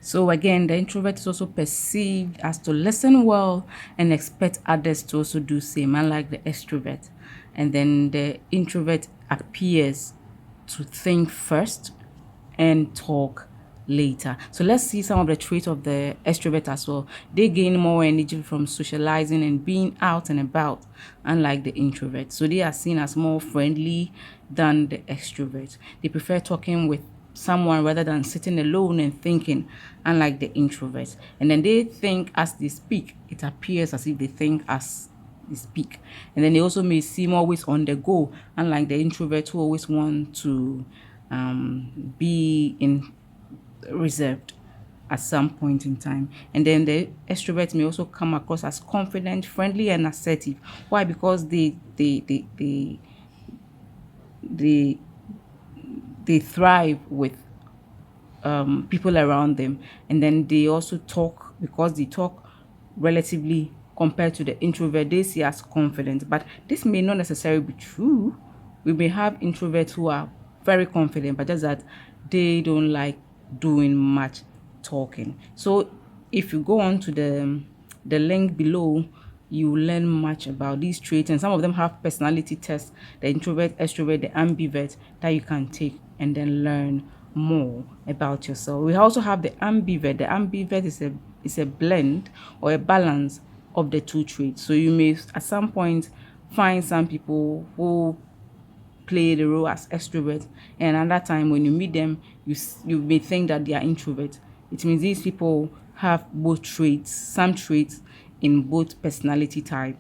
So again, the introvert is also perceived as to listen well and expect others to also do same, unlike the extrovert. And then the introvert appears to think first and talk later. So let's see some of the traits of the extrovert as well. They gain more energy from socializing and being out and about, unlike the introvert. So they are seen as more friendly than the extrovert. They prefer talking with someone rather than sitting alone and thinking, unlike the introvert. And then they think as they speak, it appears as if they think as they speak. And then they also may seem always on the go, unlike the introvert who always want to be in reserved at some point in time. And then the extrovert may also come across as confident, friendly, and assertive. Why? Because they they thrive with people around them, and then they also talk because they talk relatively compared to the introvert they see as confident. But this may not necessarily be true. We may have introverts who are very confident, but just that they don't like doing much talking. So if you go on to the link below, you learn much about these traits, and some of them have personality tests: the introvert, extrovert, the ambivert, that you can take and then learn more about yourself. We also have the ambivert. The ambivert is a blend or a balance of the two traits. So you may at some point find some people who play the role as extrovert, and another time when you meet them, you may think that they are introvert. It means these people have both traits, some traits in both personality type.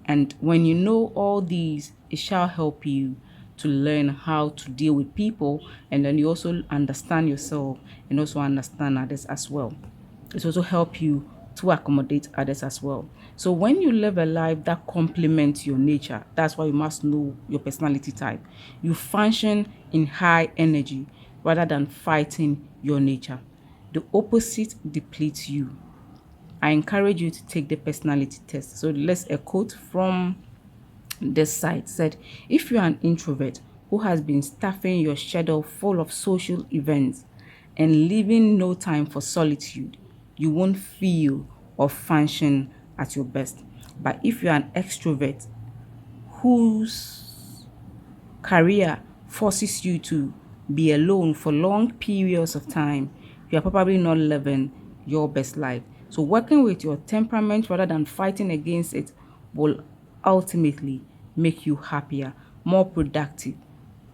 And when you know all these, it shall help you to learn how to deal with people, and then you also understand yourself and also understand others as well. It also help you to accommodate others as well. So when you live a life that complements your nature, that's why you must know your personality type. You function in high energy rather than fighting your nature. The opposite depletes you. I encourage you to take the personality test. So let's a quote from this site said, if you are an introvert who has been stuffing your schedule full of social events and leaving no time for solitude, you won't feel or function at your best. But if you're an extrovert whose career forces you to be alone for long periods of time, you are probably not living your best life. So, working with your temperament rather than fighting against it will ultimately make you happier, more productive,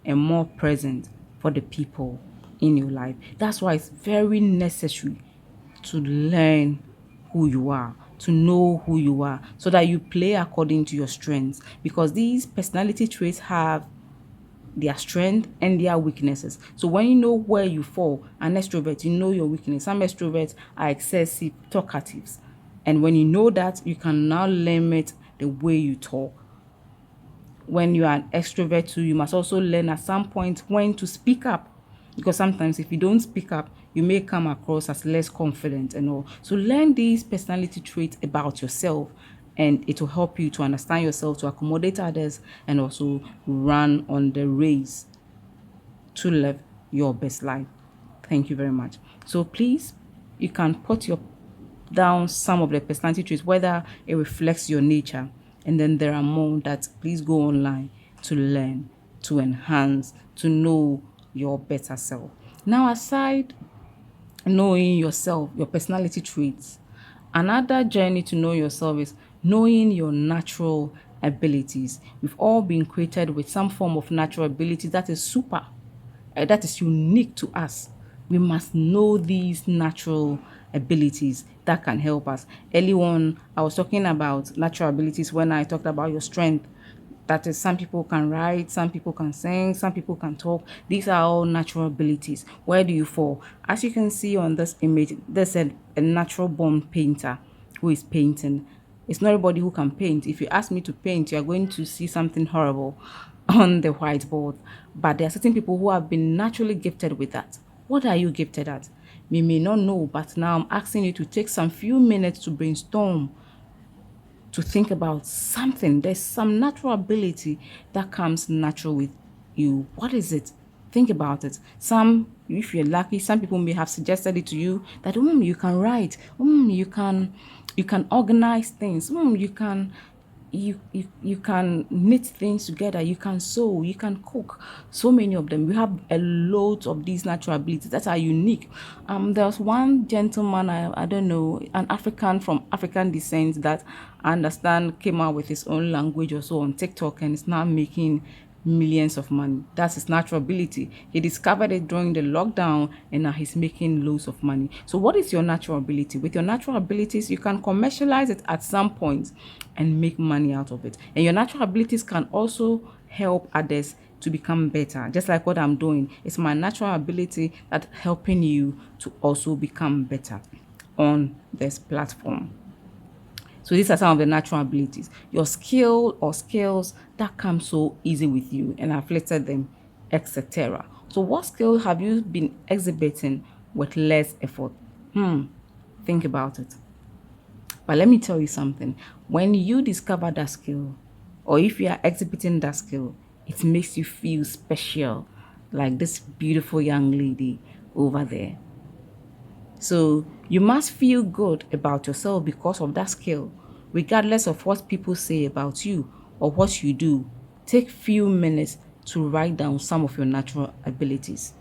and more present for the people in your life. That's why it's very necessary to learn who you are, to know who you are, so that you play according to your strengths. Because these personality traits have their strength and their weaknesses. So when you know where you fall, an extrovert, you know your weakness. Some extroverts are excessive talkatives. And when you know that, you can now limit the way you talk. When you are an extrovert too, you must also learn at some point when to speak up. Because sometimes if you don't speak up, you may come across as less confident and all. So learn these personality traits about yourself, and it will help you to understand yourself, to accommodate others, and also run on the race to live your best life. Thank you very much. So please, you can put your down some of the personality traits, whether it reflects your nature. And then there are more that please go online to learn, to enhance, to know your better self. Now, aside knowing yourself, your personality traits, another journey to know yourself is knowing your natural abilities. We've all been created with some form of natural ability that is super, that is unique to us. We must know these natural abilities that can help us. Early on, I was talking about natural abilities when I talked about your strength. That is, some people can write, some people can sing, some people can talk. These are all natural abilities. Where do you fall? As you can see on this image, there's a natural born painter who is painting. It's not everybody who can paint. If you ask me to paint, you're going to see something horrible on the whiteboard. But there are certain people who have been naturally gifted with that. What are you gifted at? We may not know, but now I'm asking you to take some few minutes to brainstorm, to think about something. There's some natural ability that comes natural with you. What is it? Think about it. Some if you're lucky, some people may have suggested it to you that you can write, you can organize things, you can knit things together, you can sew, you can cook. So many of them. We have a lot of these natural abilities that are unique. There's one gentleman, I don't know, an African from African descent that I understand came out with his own language or so on TikTok and is now making millions of money. That's his natural ability. He discovered it during the lockdown and now he's making loads of money. So what is your natural ability? With your natural abilities, you can commercialize it at some point and make money out of it. And your natural abilities can also help others to become better. Just like what I'm doing. It's my natural ability that helping you to also become better on this platform. So these are some of the natural abilities. Your skill or skills that come so easy with you and I've listed them, etc. So what skill have you been exhibiting with less effort? Think about it. But let me tell you something. When you discover that skill, or if you are exhibiting that skill, it makes you feel special, like this beautiful young lady over there. So you must feel good about yourself because of that skill, regardless of what people say about you or what you do. Take few minutes to write down some of your natural abilities.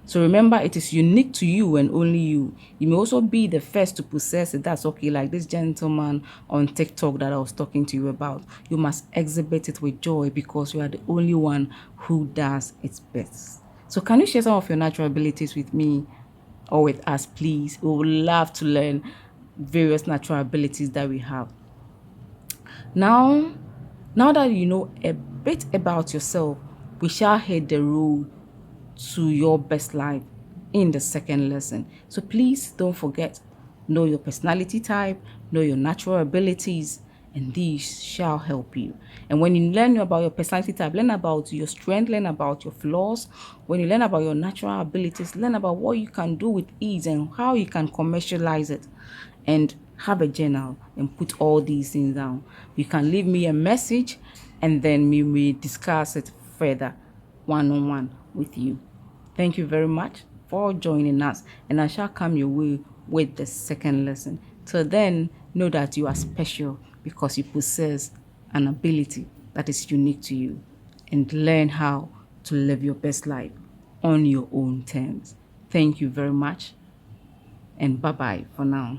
So remember, it is unique to you and only you. You may also be the first to possess it. That's okay. Like this gentleman on TikTok that I was talking to you about. You must exhibit it with joy because you are the only one who does its best. So can you share some of your natural abilities with me or with us, please? We would love to learn various natural abilities that we have. Now that you know a bit about yourself, we shall hit the road to your best life in the second lesson. So please don't forget, know your personality type, know your natural abilities, and these shall help you. And when you learn about your personality type, learn about your strength, learn about your flaws. When you learn about your natural abilities, learn about what you can do with ease and how you can commercialize it. And have a journal and put all these things down. You can leave me a message and then we may discuss it further one-on-one with you. Thank you very much for joining us, and I shall come your way with the second lesson. Till then, know that you are special because you possess an ability that is unique to you, and learn how to live your best life on your own terms. Thank you very much, and bye-bye for now.